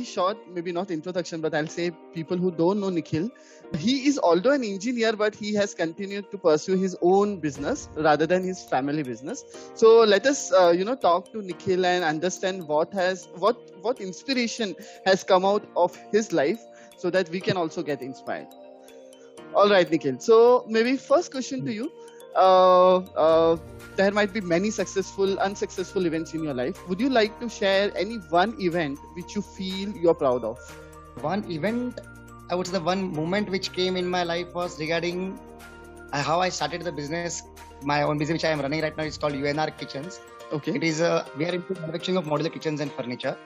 very short, maybe not introduction, but I'll say people who don't know Nikhil. He is although an engineer, but he has continued to pursue his own business rather than his family business. So let us, talk to Nikhil and understand what inspiration has come out of his life, so that we can also get inspired. All right, Nikhil. So maybe first question to you. There might be many successful, unsuccessful events in your life. Would you like to share any one event which you feel you're proud of? One event, I would say the one moment which came in my life was regarding how I started the business, my own business which I am running right now. It's called UNR Kitchens. Okay. It is we are into manufacturing of modular kitchens and furniture.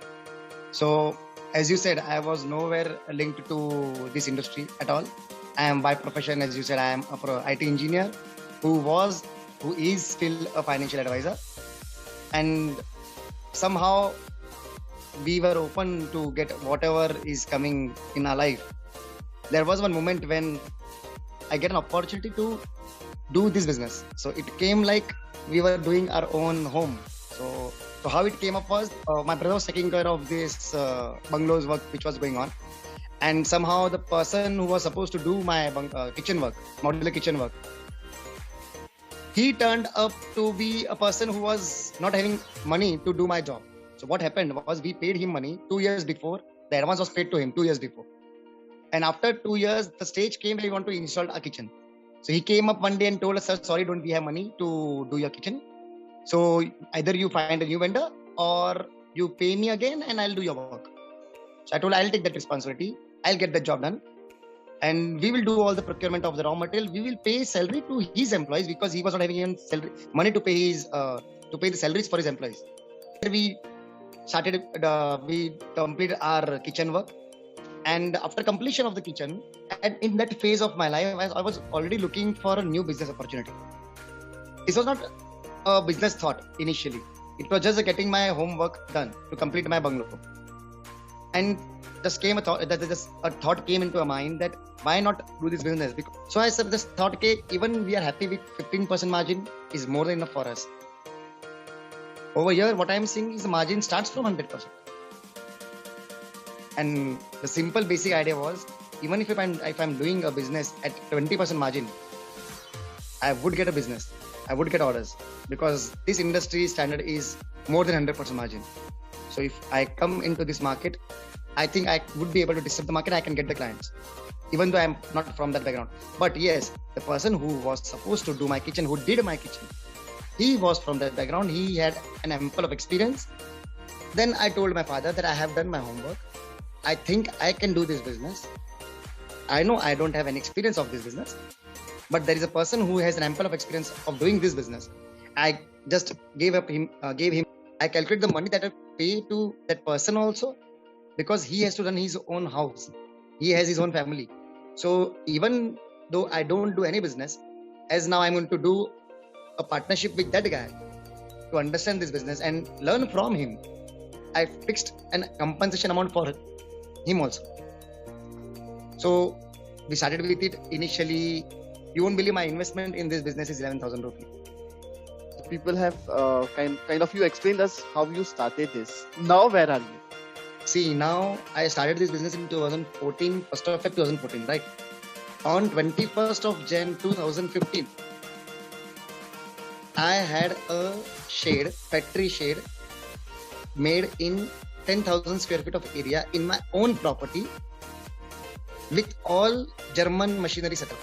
So as you said, I was nowhere linked to this industry at all. I am by profession, as you said, I am a IT engineer who is still a financial advisor, and somehow we were open to get whatever is coming in our life. There was one moment when I get an opportunity to do this business. So it came like we were doing our own home. So how it came up was my brother was taking care of this bungalows work which was going on, and somehow the person who was supposed to do my kitchen work, modular kitchen work, he turned up to be a person who was not having money to do my job. So what happened was we paid him money 2 years before. The advance was paid to him 2 years before. And after 2 years, the stage came where we want to install a kitchen. So he came up one day and told us, "Sir, sorry, don't we have money to do your kitchen. So either you find a new vendor or you pay me again and I'll do your work." So I told, I'll take that responsibility. I'll get the job done. And we will do all the procurement of the raw material. We will pay salary to his employees because he was not having even money to pay the salaries for his employees. We completed our kitchen work. And after completion of the kitchen, and in that phase of my life, I was already looking for a new business opportunity. This was not a business thought initially. It was just getting my homework done to complete my bungalow. And just came a thought came into my mind that why not do this business? So I said, this thought, okay, even we are happy with 15% margin is more than enough for us. Over here, what I'm seeing is the margin starts from 100%. And the simple basic idea was, even if I'm doing a business at 20% margin, I would get a business. I would get orders because this industry standard is more than 100% margin. So if I come into this market, I think I would be able to disrupt the market. I can get the clients, even though I'm not from that background. But yes, the person who was supposed to do my kitchen, who did my kitchen, he was from that background. He had an ample of experience. Then I told my father that I have done my homework. I think I can do this business. I know I don't have any experience of this business, but there is a person who has an ample of experience of doing this business. I just gave him. I calculate the money that I pay to that person also, because he has to run his own house. He has his own family. So even though I don't do any business, as now I'm going to do a partnership with that guy to understand this business and learn from him, I fixed a compensation amount for him also. So we started with it initially. You won't believe my investment in this business is 11,000 rupees. People have kind of you explained us how you started this. Now where are you? See, now I started this business in 2014, 1st of Feb 2014, right? On 21st of Jan 2015, I had a factory shed made in 10,000 square feet of area in my own property with all German machinery setup.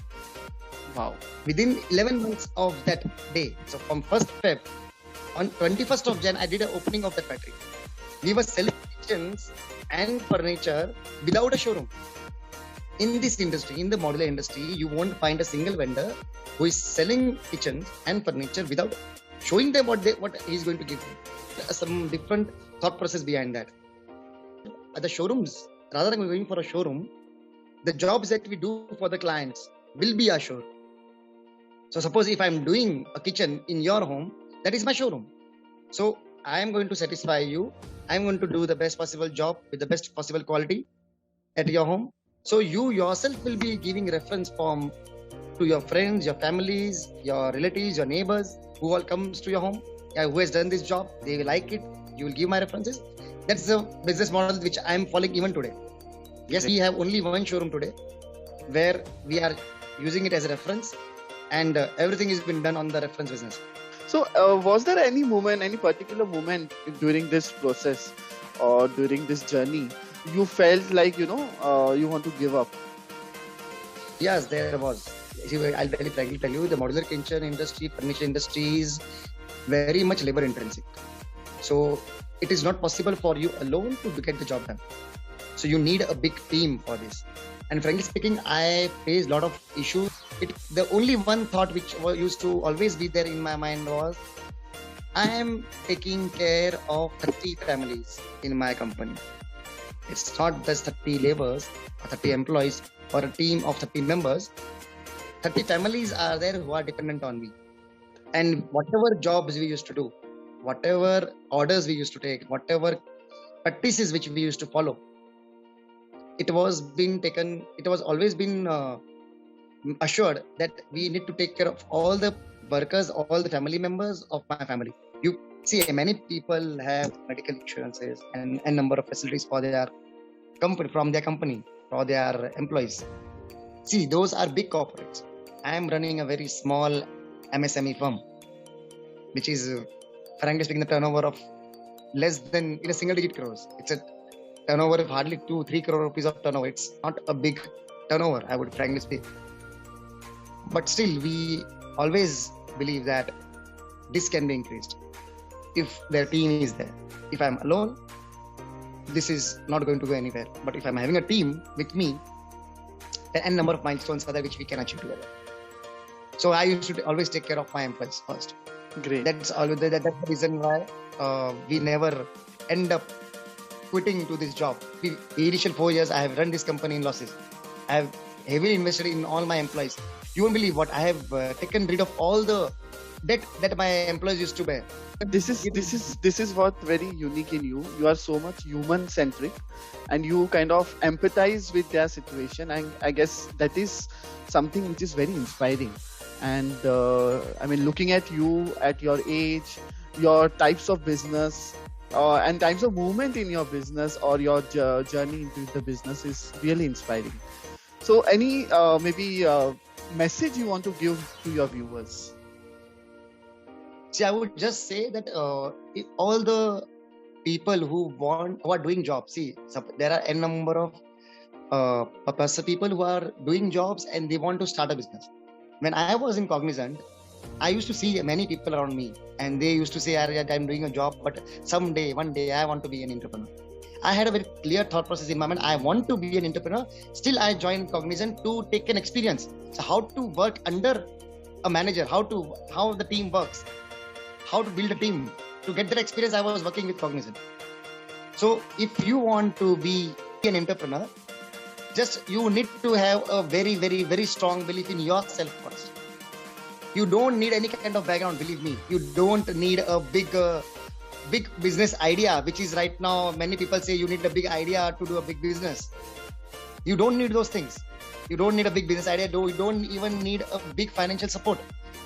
Wow. Within 11 months of that day, so from 1st Feb, on 21st of Jan, I did an opening of that factory. We were selling kitchens and furniture without a showroom. In this industry, in the modular industry, you won't find a single vendor who is selling kitchens and furniture without showing them what he's going to give them. There's some different thought process behind that. At the showrooms, rather than going for a showroom, the jobs that we do for the clients will be our showroom. So suppose if I'm doing a kitchen in your home, that is my showroom. So I am going to satisfy you. I'm going to do the best possible job with the best possible quality at your home. So you yourself will be giving reference form to your friends, your families, your relatives, your neighbors, who all comes to your home, who has done this job. They will like it. You will give my references. That's the business model which I am following even today. Yes, we have only one showroom today where we are using it as a reference, and everything has been done on the reference business. So, was there any moment, any particular moment during this process or during this journey, you felt like, you want to give up? Yes, there was. See, I'll very frankly tell you, the modular kitchen industry, furniture industry is very much labor intensive. So it is not possible for you alone to get the job done. So you need a big team for this. And frankly speaking, I faced a lot of issues. The only one thought which used to always be there in my mind was, I am taking care of 30 families in my company. It's not just 30 laborers or 30 employees or a team of 30 members. 30 families are there who are dependent on me. And whatever jobs we used to do, whatever orders we used to take, whatever practices which we used to follow, it was always been assured that we need to take care of all the workers, all the family members of my family. You see, many people have medical insurances and a number of facilities for their company, from their company, for their employees. See, those are big corporates. I am running a very small MSME firm, which is, frankly speaking, the turnover of less than in a single digit crores. It's a turnover of hardly 2-3 crore rupees of turnover. It's not a big turnover, I would frankly speak. But still, we always believe that this can be increased if their team is there. If I'm alone, this is not going to go anywhere. But if I'm having a team with me, then n number of milestones are there which we can achieve together. So I used to always take care of my employees first. Great. That's the reason why we never end up quitting to this job. The initial 4 years, I have run this company in losses. I have heavily invested in all my employees. You won't believe what I have taken rid of all the debt that my employees used to bear. This is what very unique in you. You are so much human centric, and you kind of empathize with their situation. And I guess that is something which is very inspiring. And I mean, looking at you at your age, your types of business, and types of movement in your business or your journey into the business is really inspiring. So, any maybe message you want to give to your viewers? See, I would just say that all the people who are doing jobs, see, there are a number of people who are doing jobs and they want to start a business. When I was in Cognizant, I used to see many people around me and they used to say, I'm doing a job, but one day I want to be an entrepreneur. I had a very clear thought process in my mind. I want to be an entrepreneur. Still, I joined Cognizant to take an experience. So how to work under a manager, how the team works, how to build a team. To get that experience, I was working with Cognizant. So if you want to be an entrepreneur, just you need to have a very, very, very strong belief in yourself first. You don't need any kind of background, believe me. You don't need a big business idea, which is right now, many people say you need a big idea to do a big business. You don't need those things. You don't need a big business idea. You don't even need a big financial support.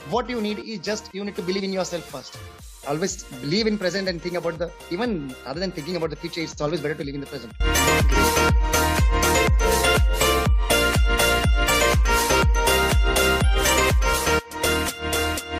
What you need is just, you need to believe in yourself first. Always believe in present and think about even rather than thinking about the future, it's always better to live in the present.